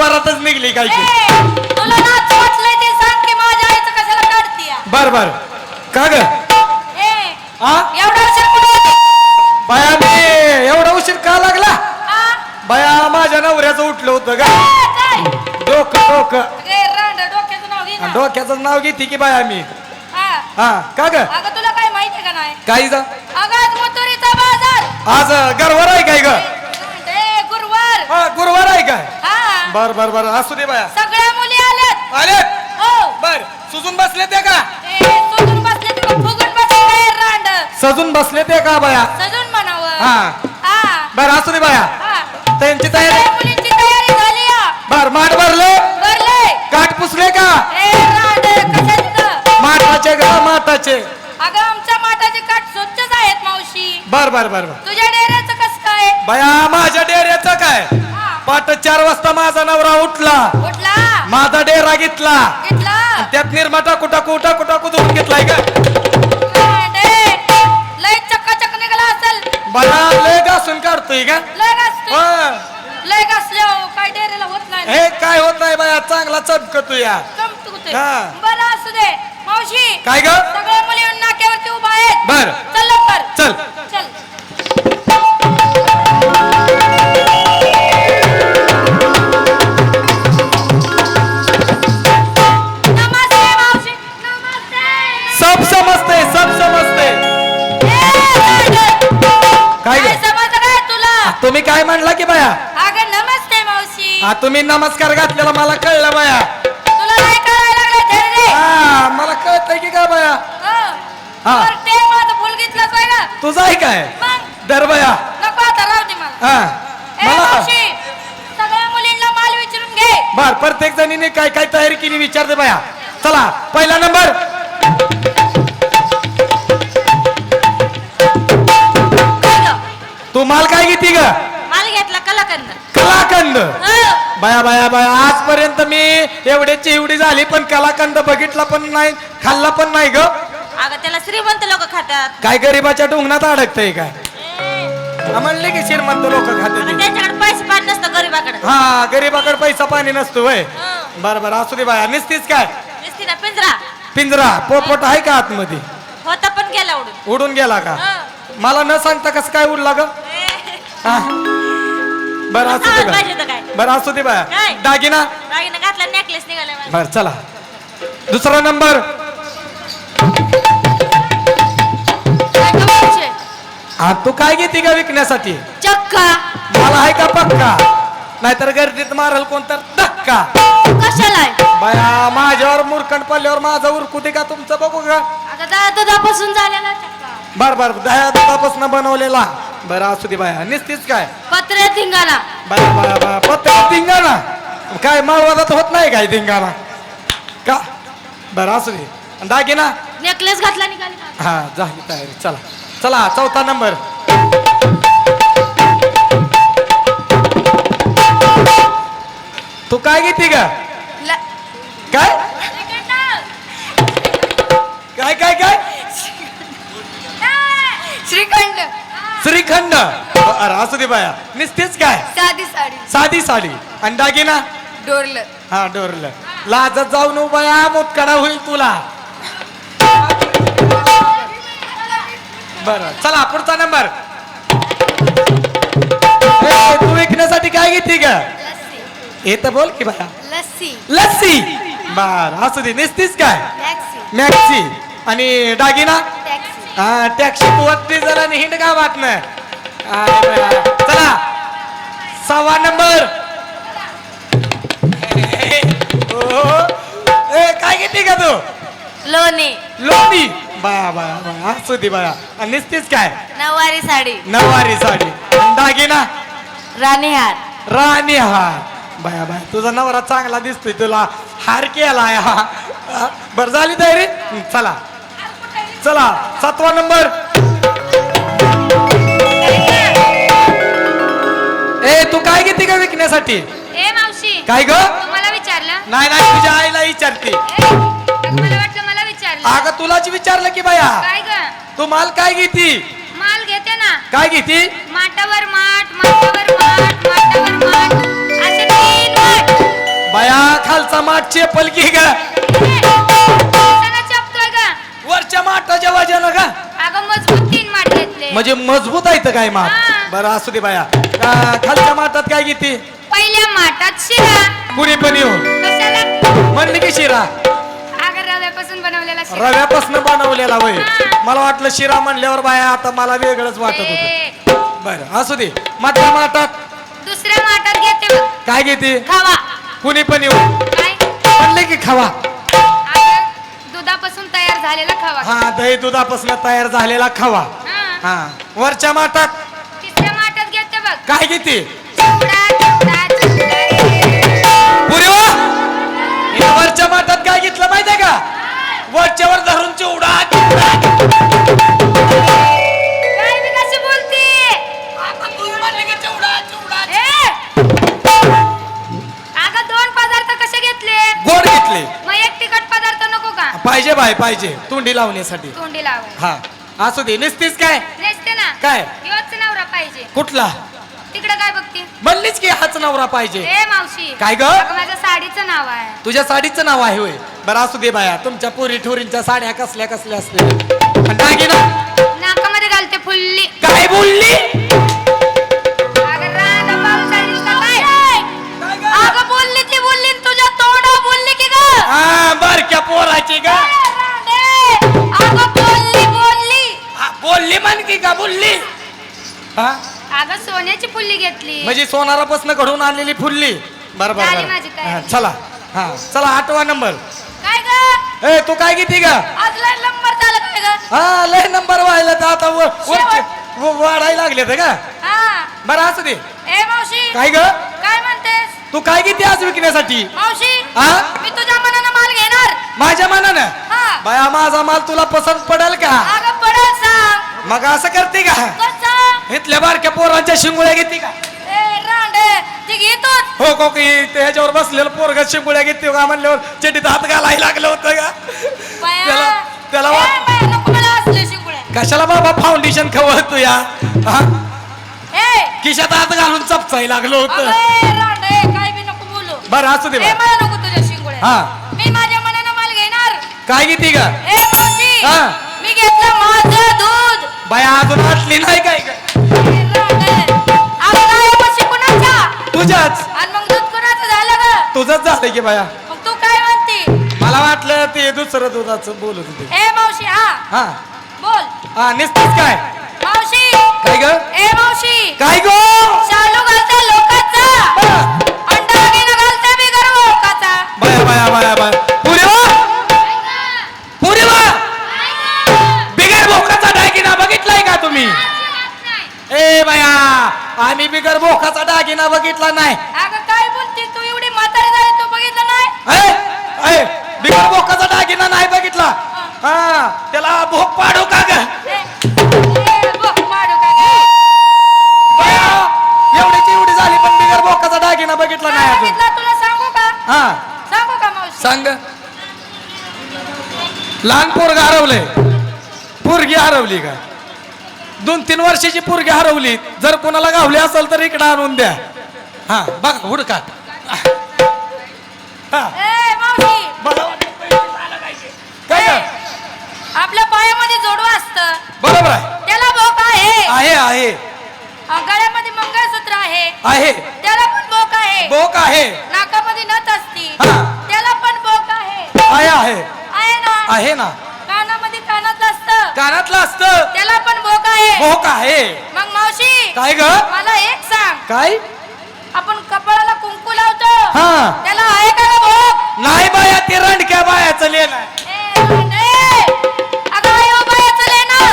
वरातच निघली काय की. तुला नाच वाटलंय ते सांग की माझ्या आईचं कशाला काढतीय. बर बर का ग हा एवढा उशीर कुठे होते? बाया मी एवढा उशीर का लागला हा? बाया माझ्या नवऱ्याचं उठलं होतं का काय? डोकं डोकं अगे रांड डोक्याचं नाव घे ना. डोक्याचं नाव घेते की बाया मी हा. हा का ग अगं तुला काय माहितीये का नाही? काही जा अगं आज मथुरीचा बाजार. आज गरवर आहे काय ग ए गुरुवार. हा गुरुवार आहे काय हा. बर बर बर असू दे बाया सगळ्या मुली आल्यात. आले हो. बर सुजून बसले ते का ए सोडून बसले तुला फुगून बसले रांड. सजून बसले ते का बाया सजून म्हणावं. हा हा. बर असू दे बाया हा. त्यांची सगळ्या तयारी मुलींची तयारी झाली या. बर माठ भरले भरले. काठ पुसले का ए रांड कशाचं? माठाचे ग माठाचे अगं आमच्या माठाचे काठ स्वच्छच आहेत मावशी. बर बर बर बर तुझ्या डेऱ्याचं कस काय? बाया माझ्या डेऱ्याचं काय हा. पाट 4 वाजता माझा नवरा उठला उठला. माझा डेरा घेतला घेतला. त्यात निर्माटा कुटा कुटा कुटा कुदून घेतलाय का रांड, लय चक्काचक निघाला असेल. बाया लय घासून काढतोय का लय घासतोय. हा. लय घासल्यावर काय डेऱ्याला होत नाही. हे काय होत नाही बाया चांगला चमकतो या चमकतोय. हा. बरं असू दे मावशी. काय ग सगळ्या मुली येऊन नाक्यावरती उभा आहेत. बर चल लवकर. चल चल. नमस्ते मावशी. नमस्ते. सब समजते सब समजते काय ग? काय समजलं काय तुला? तुम्ही काय म्हणला की बाया अगं नमस्ते मावशी. हा तुम्ही नमस्कार घातलेला मला कळलं बाया तुला नाही कळायला लागलं धीर रे. हा मला कळतंय की काय बाया हा. बरं, ते माझं फुल घेतलंच आहे का? तुझं आहे काय मग दर बाया नको आता राहू दे मला. हा ए मला मावशी, सगळ्या मुलींना माल विचारून घे. बर प्रत्येक जणीने काय काय तयारी केली विचारते बाया चला पहिला नंबर तू माल काय घेती ग माल घेतला कलाकंद. कलाकंद बाया बाया बाया आजपर्यंत मी एवढ्याची एवढी झाली पण कलाकंद बघितला पण नाही खाल्ला पण नाही ग अगं त्याला श्रीमंत लोक खातात. काय गरीबाच्या ढुंगणात अडकतंय काय हा, म्हणले की श्रीमंत लोक खाते ते. त्यांच्याकडे पैसे पाणी नसतं गरीबाकडे. हा गरीबाकडे पैसा पाणी नसतो वय बर बर असू दे बाया निसतीच काय दिसती ना पिंजरा पिंजरा पोपट आहे का आतमध्ये होता पण गेला उडून. उडून गेला का मला न सांगता कसं काय उडला ग हा. बरं असू दे पाहिजे तर बाया काय? बरं असू दे बाया काय? दागिना दागिना घातला नेकलेस निघाला माझा. बर चला दुसरा नंबर हा तू काय घेते का विकण्यासाठी चक्का. मला आहे का पक्का नाहीतर गर्दीत मारल कोणतर धक्का कशाला आहे? बाया माझ्यावर मुरकंड पडल्यावर माझा उरकू दे का तुमचं बघू का अगं दहा दुधापासून झालेला चक्का. बर बर दह्या दुधापासून बनवलेला बरं असू दे बाया निसतीच काय पत्र्या धिंगाणा. बाया बाया बाया पत्ते धिंगाणा काय माळवादात होत नाही काय धिंगाणा का बरं असू दे दागिना नेकलेस घातला निघाली का? हा झाली तयारी चला चला चौथा नंबर तू काय घेते का ल- काय काय काय काय श्रीखंड. श्रीखंड अरे असू दे बाया निसतेच काय साधी साडी. साधी साडी आणि दागिना डोरलं. हा डोरलं लाजत जाऊ नको बाया मुतकडा होईल तुला बर चला पुढचा नंबर तू विकण्यासाठी काय घेते का लस्सी. हे तर बोल की बाया लस्सी. लस्सी बर असू दे निसतीच काय टॅक्सी. मॅक्सी आणि दागिना टॅक्सी. हा टॅक्सी तू वाटते जरा हिंड का वाटण चला 6वा नंबर काय घेते का तू लोणी. लोणी बाया बाया बाया असू दे बाया आणि निसतीच काय नऊवारी साडी. नऊवारी साडी आणि दागिना राणीहार. राणी हार बाया बाया तुझा नवरा चांगला दिसतोय तुला हार केलाय हा बर झाली तयारी चला चला 7वा नंबर ए तू काय घेते का विकण्यासाठी ए मावशी, काय ग तुम्हाला विचारलं? नाही नाही तुझ्या आईला विचारते मला वाटलं मला विचारलं. अगं तुलाच विचारलं की बाया काय ग? तू माल काय घेती माल घेते ना. काय घेती माटावर माठ, माटावर माठ, माटावर माठ, असे 3 माठ. बाया खालचा माठ चेपल की ग कशाला चपतोय ग? वरच्या माठाच्या वजन का अगं मजबूत 3 माठ घेतले. म्हणजे मजबूत आहे तर काय माठ हा. बरं असू दे बाया खालच्या माठात काय घेते पहिल्या माठात शिरा. कुणी पण येऊ कशाला? म्हणली की शिरा अगं रव्यापासून बनवलेला शिरा. रव्यापासून बनवलेला वय हा. मला वाटलं शिरा म्हणल्यावर बाया आता मला वेगळंच वाटत होतं ए, बरं असू दे मधल्या माठात दुसऱ्या माठात घेते बघ. काय घेते खावा. कुणी पण येऊ काय? म्हणले की खावा अगं दुधापासून तयार झालेला खावा. हा दही दुधापासून तयार झालेला खावा हा. हा वरच्या माठात तिसऱ्या माठात घेते बघ. काय घेते चिवडा, चिवडा, चिवडा रे. पुरे या वरच्या माठात काय घेतलं माहितीये का वरच्यावर धरून चिवडा काय मी कशी बोलते? ए! अगं 2 पदार्थ कसे घेतले? गोड घेतले मग एक तिखट पदार्थ नको का? पाहिजे बाय पाहिजे तोंडी लावण्यासाठी तोंडी लावाय. हा असू दे निसतीस काय नेसते ना. काय? ह्योच नवरा पाहिजे. कुठला तिकडे काय बघते? म्हणलीच की हाच नवरा पाहिजे ए मावशी. काय ग? अगं माझ्या साडीचं नाव आहे. तुझ्या साडीचं नाव आहे होय बरं असू दे बाया तुमच्या पोरी ठोरींच्या साड्या कसल्या कसल्या असल्या दागिना नाकामध्ये घालते फुल्ली. काय बोलली अगं राधा पावसाळीच का काय? अगं बोलली ती बोलली न तुझ्या तोंडावर बोलली की ग? हा बारक्या पोराची ग अगं बोलली. बोलली म्हण की का बोलली हा अगं सोन्याची फुल्ली घेतली. म्हणजे सोनारापासून घडून आणलेली फुलली बरोबर झाली माझी तयारी. चला हा चला 8वा नंबर काय ग? ए तू काय घेते का आज लय नंबर झाला काय ग? हा लय नंबर व्हायला तर आता वाढायला लागले तर का हा. बरं असू दे ए मावशी. काय ग काय म्हणतेस? तू काय घेते आज विकण्यासाठी मावशी. हा मी तुझ्या मनानं माल घेणार. माझ्या मनानं हा. बाया माझा माल तुला पसंत पडेल का अगं पडल सांग. मग असं करते का कसं? इथल्या बारक्या पोरांच्या शिंगुळ्या घेते का ए रांडे ती घेतोच. हो को की त्याच्यावर बसलेलं पोरग शिंगुळ्या घेते का म्हणल्यावर चटीत हात घालायला लागलं होतं का त्याला नको मला असले शिंगुळे. कशाला बाबा फाउंडेशन खवळतो या हा? ए खिशात हात घालून चपचाई लागलो होतं अबे रांडे काय बी नको बोलू. बरं असू दे ए बा. मला नको तुझ्या शिंगुळे. हा. मी माझ्या मनानं माल घेणार. काय घेते का ए मावशी. हा. मी घेतलं माझं दूध. बाया अजून आटली नाही काय का ए रांडे अगं काय म्हशी कुणाच्या? तुझ्याच आणि मग दूध कुणाचं झालं ग? तुझंच झालं की बाया मग तू काय म्हणते? मला वाटलं ते दुसरं दुधाचं बोलत होते ए मावशी. हा हा बोल. हा निसतीस काय मावशी. काय ग ए मावशी. काय गो शालू घालता लोकांचा. अंडा घेणं घालता बिगर ओळखाचा. बाया बाया बाया बाया पुरे बिगर भोकाचा दागिना बघितलाय का तुम्ही ए बाया आम्ही बिगर भोकाचा दागिना बघितला नाही अगं काय बोलते तू? एवढी म्हातारी झाली तू बघितलं नाही? ए, ए, बिगर भोकाचा दागिना नाही बघितला हा त्याला भोक पाडू का ग बघ माडू का ग? बाया एवढीची एवढी झाली पण बिगर भोकाचा दागिना बघितला नाही काय अजून बघितलं तुला सांगू का? हा सांगू का मावशी? सांग लहान पोरग हरवलंय पोरगी हरवली का 2-3 वर्षाची पोरगी हरवली जर कोणाला गावली असेल तर इकडे आणून द्या हा बघा हुडका हा ए मावशी. मला वाटलं पैसे झालं पाहिजे. काय ए, ग? आपल्या पायामध्ये जोडवा असतं. बरोबर आहे त्याला भोक आहे. आहे आहे गळ्यामध्ये मंगळसूत्र आहे. आहे त्याला पण भोक आहे. बोक आहे नाकामध्ये नथ असती. हा. त्याला पण भोक आहे. आहे आहे आहे ना? आहे ना कानामध्ये कानातलं असतं. कानातलं असतं त्याला पण भोक आहे. बोक आहे मग मावशी काय ग मला एक सांग. काय आपण कपाळाला कुंकू लावतो. हा त्याला आहे का ग भोक? नाही बाया ते रंडक्या बायाचं लेण अगं आयो बायाचं लेणं.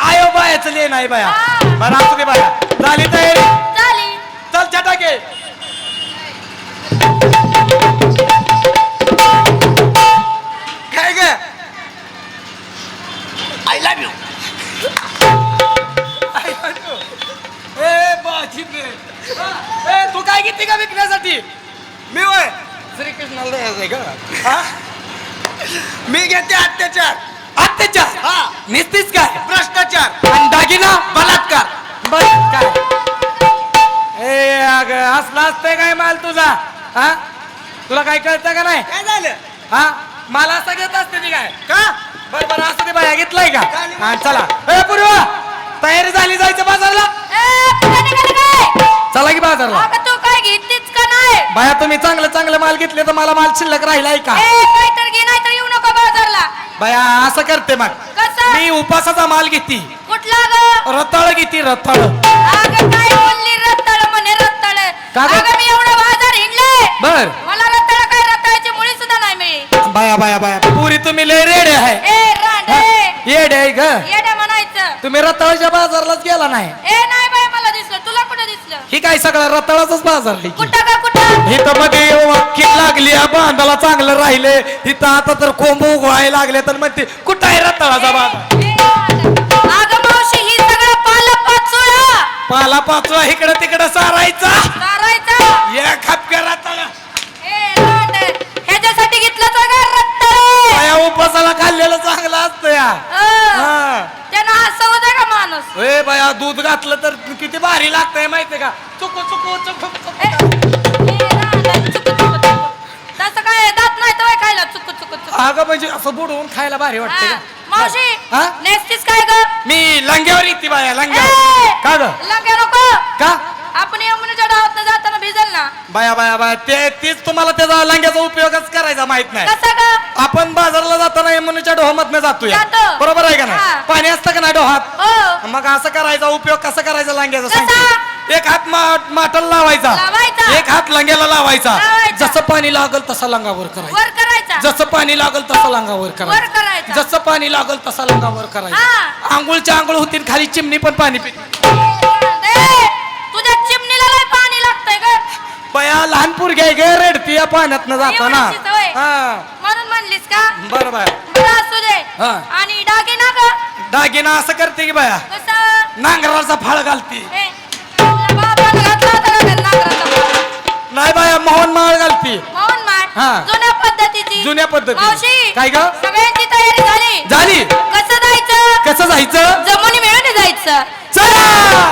आयो बायाचं लेण आहे बाया हा. बरं असू दे बाया झाली तयारी झाली. चल चटाके काय ग आय लव्ह यू ए बाजी ए तू काय घेते का विकण्यासाठी मी वय श्रीकृष्णाला द्यायचंय का हा? मी घेते अत्याचार अत्याचार हा निस्तीच काय भ्रष्टाचार आणि दागिना बलात्कार काय ए अग असला असतंय काय माल तुझा हा तुला काय कळतं का नाही? काय झालं हा मला असं घेत असते ती काय का बरोबर असं ते बाया घेतलाय का झाली. हा चला ए पूर्वा तयारी झाली जायचं बाजारला ए, कुठे निघाली काय? चला की बाजारला अगं तू काय घेतलीच का नाही? बाया तुम्ही चांगलं माल घेतले तर मला माल शिल्लक राहिलाय का ए, काहीतरी घे नाही तर येऊ नको बाजारला. बाया असं करते मग कसं? मी उपासाचा माल घेती कुठला ग? रताळ घेती रताळ अगं काय बोलली रत्ताळ म्हणे रत्ताळ. का ग? अगं मी एवढा बाजार हिंडले. बर मला रत्ताळ काय रत्ताळची मुळी सुद्धा नाही मिळली. बाया पुरी तुम्ही लय रेडे आहे ए रांडे येडे आहे ग येड्या म्हणायचं. तुम्ही रताळच्या बाजारलाच गेला नाही ए नाही बाई मला दिसलं. तुला कुठं दिसलं? ही काय सगळा रताळाचाच बाजार आहे की. कुठं का कुठं? इथं मध्ये वाक्य लागली या बांधाला चांगलं राहिले इथं आता तर कोंब उगवायला लागले तर म्हणते कुठं आहे रताळाचा बाजार ए, अगं मावशी ही सगळं पाचोळा पाला पाचवा इकडं तिकडं सारायचा चारायचा. या खापक्या रताळा ए रांडे ह्याच्यासाठी घेतलं का रत्ताळ? या उपासाला खाल्लेलं चांगलं असतं या हा. त्यानं असं होतं का माणूस? ए बाया दूध घातलं तर किती भारी लागतंय माहितीये का चुकू चुकू चुकू ए, रांडे, चुकू, चुकू, चुकू. तसं काय दात नाही तर खायला चुकू चुकू चुकू. अगं म्हणजे असं बुडवून खायला भारी वाटते हा, मावशी हा? नेसतीस काय ग? मी लंग्यावर येते बाया ए, लंग्यावर का ग लंग्या नको. का आपण यमुनेच्या डावात जाताना भिजल ना. बाया तेच तुम्हाला त्याचा लंग्याचा उपयोगच करायचा माहित नाही कसं ग? आपण बाजारला जाताना यमुनेच्या डोहामधनं जातोय जातो. बरोबर आहे का नाही हा. पाणी असतं का नाही डोहात हो मग असं करायचा उपयोग कसा करायचा लांग्याचा कसा? सांगते एक हात माठाला लावायचा लावायचा. एक हात लंग्याला लावायचा लावायचा. जसं पाणी लागल तसा लंगावर करायचा वर करायचा. जसं पाणी लागल तसा लंगावर वर करायचं करायचा. जसं पाणी लागल तसा लंगावर करायचं हा. आंघोळच्या आंघोळ होती खाली चिमणी पण पाणी पिते ए, तुझ्या चिमणीला लय पाणी लागतंय ग. बया लहानपूर घ्याय गे रेडती या पाण्यातनं जातो ना एवढीशीच होय. हा म्हणून म्हणलीस का? बरोबर बरं असू दे. हा. आणि दागिना ग दागिना असं करते की बाया कसं? नांगराचा फाळ घालते ए, तुझ्या बापानं घातला होता का त्या नांगराचा? नाही बाया मोहन माळ घालते मोहन माठ हा. जुन्या पद्धतीची. जुन्या पद्धती मावशी काय ग सगळ्यांची तयारी झाली. झाली कसं जायचं? कसं जायचं जमुनी मिळून जायचं. चला